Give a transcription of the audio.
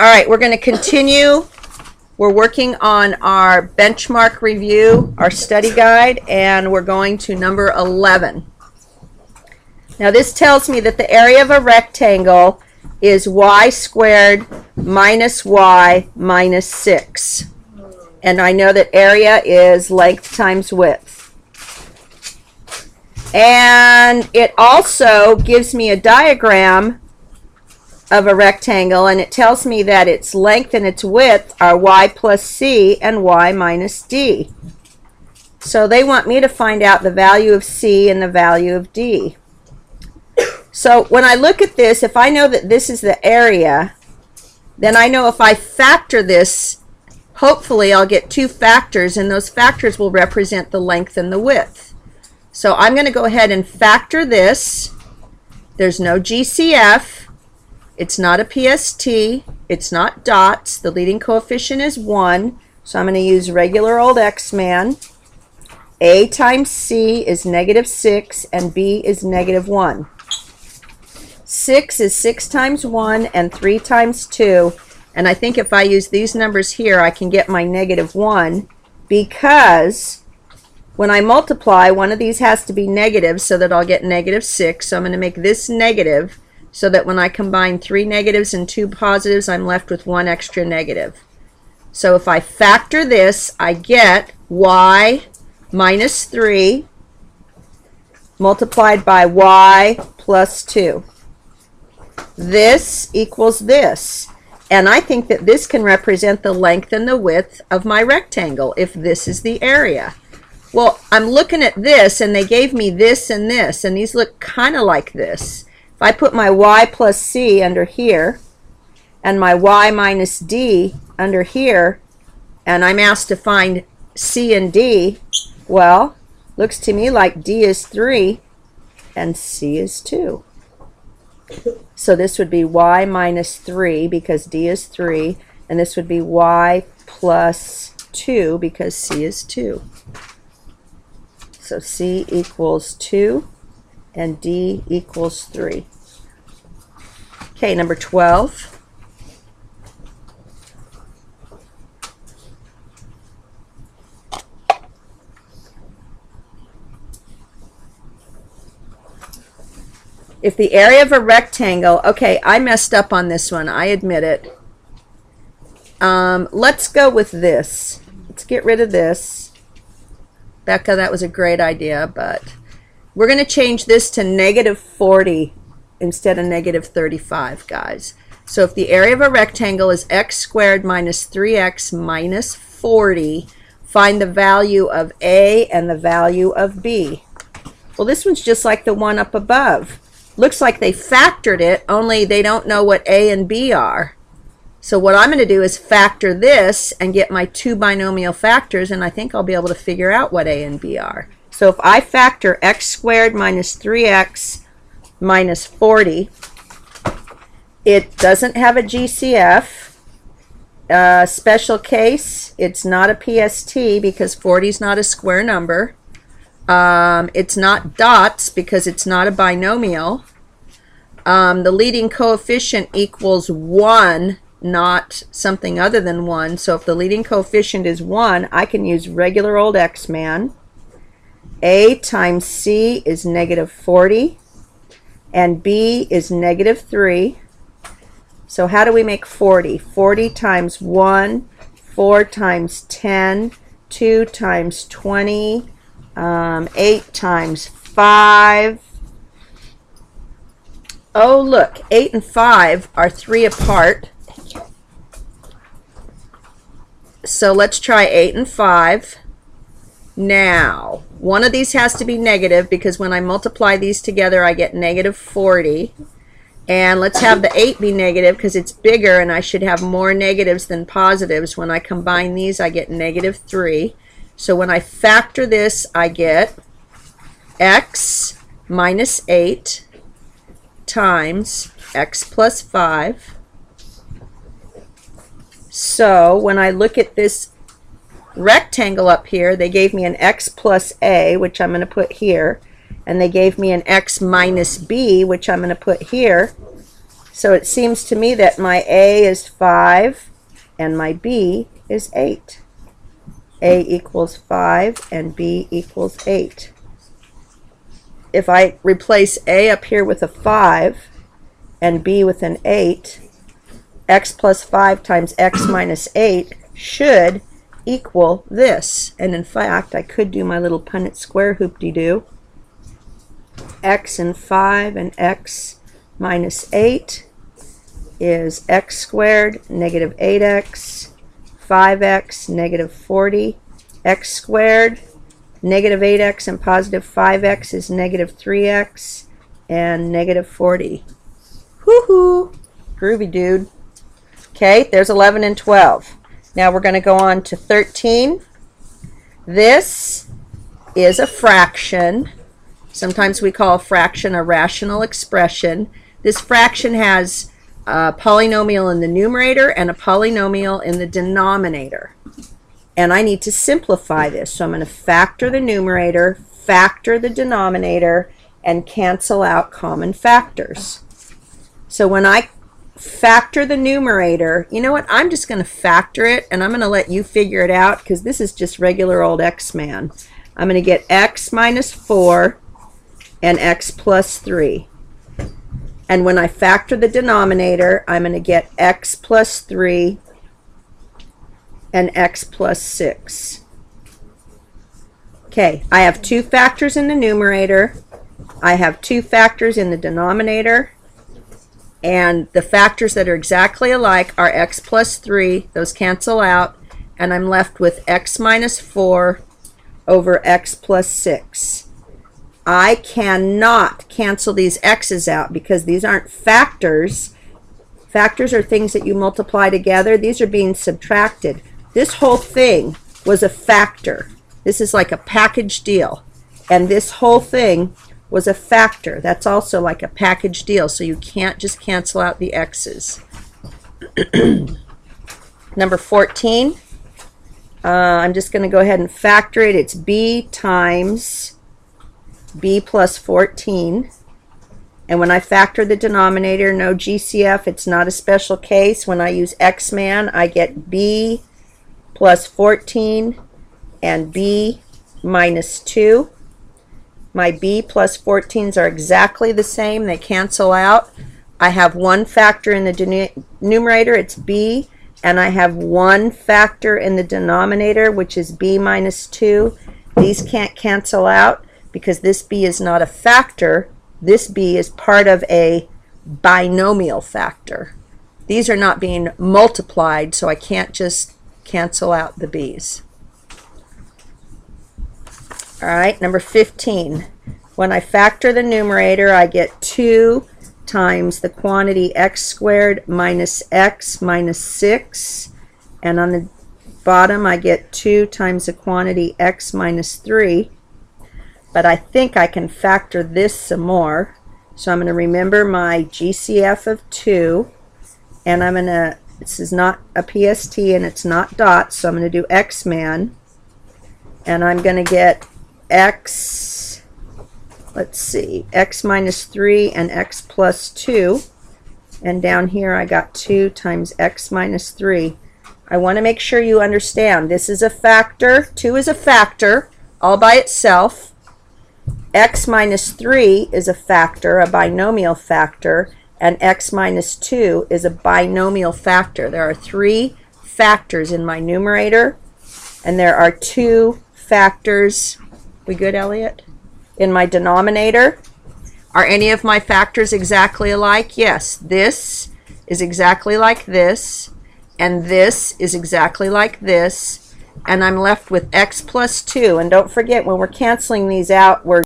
All right, we're going to continue. We're working on our benchmark review, our study guide, and we're going to number 11. Now this tells me that the area of a rectangle is y squared minus y minus 6. And I know that area is length times width. And it also gives me a diagram of a rectangle, and it tells me that its length and its width are y plus c and y minus d. So they want me to find out the value of c and the value of d. So when I look at this, if I know that this is the area, then I know if I factor this, hopefully I'll get two factors, and those factors will represent the length and the width. So I'm going to go ahead and factor this. There's no GCF. It's not a PST. It's not dots. The leading coefficient is 1. So I'm going to use regular old X-man. A times C is negative 6, and B is negative 1. 6 is 6 times 1 and 3 times 2. And I think if I use these numbers here, I can get my negative 1, because when I multiply, one of these has to be negative so that I'll get negative 6. So I'm going to make this negative so that when I combine 3 negatives and 2 positives, I'm left with 1 extra negative. So if I factor this, I get y minus 3 multiplied by y plus 2. This equals this. And I think that this can represent the length and the width of my rectangle if this is the area. Well, I'm looking at this, and they gave me this, and these look kind of like this. If I put my y plus c under here, and my y minus d under here, and I'm asked to find c and d, well, looks to me like d is 3 and c is 2. So this would be y minus 3 because d is 3, and this would be y plus 2 because c is 2. So c equals 2 and d equals 3. Okay, number 12. If the area of a rectangle, okay, I messed up on this one, I admit it. Let's go with this. Let's get rid of this. Becca, that was a great idea, but we're going to change this to negative 40 instead of negative 35, guys. So if the area of a rectangle is x squared minus 3x minus 40, find the value of A and the value of B. Well, this one's just like the one up above. Looks like they factored it, only they don't know what A and B are. So what I'm going to do is factor this and get my two binomial factors, and I think I'll be able to figure out what A and B are. So if I factor x squared minus 3x minus 40, it doesn't have a GCF. Special case, it's not a PST because 40 is not a square number. It's not dots because it's not a binomial. The leading coefficient equals 1, not something other than 1. So if the leading coefficient is 1, I can use regular old X-man. A times C is negative 40, and B is negative 3. So how do we make 40? 40 times 1, 4 times 10, 2 times 20, 8 times 5. Oh, look, 8 and 5 are 3 apart. So let's try 8 and 5. Now, one of these has to be negative because when I multiply these together, I get negative 40. And let's have the 8 be negative because it's bigger and I should have more negatives than positives. When I combine these, I get negative 3. So when I factor this, I get x minus 8 times x plus 5. So when I look at this rectangle up here, they gave me an x plus a, which I'm going to put here, and they gave me an x minus b, which I'm going to put here. So it seems to me that my A is 5 and my B is 8. A equals 5 and B equals 8. If I replace A up here with a 5 and B with an 8, x plus 5 times x minus 8 should equal this. And in fact, I could do my little Punnett square hoop-de-doo. X and 5 and x minus 8 is x squared, negative 8x, 5x, negative 40, x squared, negative 8x and positive 5x is negative 3x, and negative 40. Woohoo! Groovy, dude. Okay, there's 11 and 12. Now we're going to go on to 13. This is a fraction. Sometimes we call a fraction a rational expression. This fraction has a polynomial in the numerator and a polynomial in the denominator. And I need to simplify this. So I'm going to factor the numerator, factor the denominator, and cancel out common factors. So when I factor the numerator, you know what? I'm just going to factor it, and I'm going to let you figure it out because this is just regular old X-Man. I'm going to get x minus 4 and x plus 3. And when I factor the denominator, I'm going to get x plus 3 and x plus 6. Okay, I have two factors in the numerator. I have two factors in the denominator. And the factors that are exactly alike are x plus 3. Those cancel out. And I'm left with x minus 4 over x plus 6. I cannot cancel these x's out because these aren't factors. Factors are things that you multiply together. These are being subtracted. This whole thing was a factor. This is like a package deal. And this whole thing was a factor. That's also like a package deal. So you can't just cancel out the x's. Number 14. I'm just going to go ahead and factor it. It's b times b plus 14. And when I factor the denominator, no GCF, it's not a special case. When I use X-Man, I get b plus 14 and b minus 2. My b plus 14s are exactly the same. They cancel out. I have one factor in the numerator, it's b, and I have one factor in the denominator, which is b minus 2. These can't cancel out because this b is not a factor. This b is part of a binomial factor. These are not being multiplied, so I can't just cancel out the b's. All right, number 15. When I factor the numerator, I get 2 times the quantity x squared minus x minus 6. And on the bottom, I get 2 times the quantity x minus 3. But I think I can factor this some more. So I'm going to remember my GCF of 2. And I'm going to, this is not a PST and it's not dots, so I'm going to do X-Man. And I'm going to get x, let's see, x minus 3 and x plus 2. And down here I got 2 times x minus 3. I want to make sure you understand this is a factor. 2 is a factor all by itself. X minus 3 is a factor, a binomial factor, and x minus 2 is a binomial factor. There are 3 factors in my numerator, and there are 2 factors. We good, Elliot? In my denominator. Are any of my factors exactly alike? Yes. This is exactly like this, and this is exactly like this, and I'm left with x plus 2. And don't forget, when we're canceling these out, we're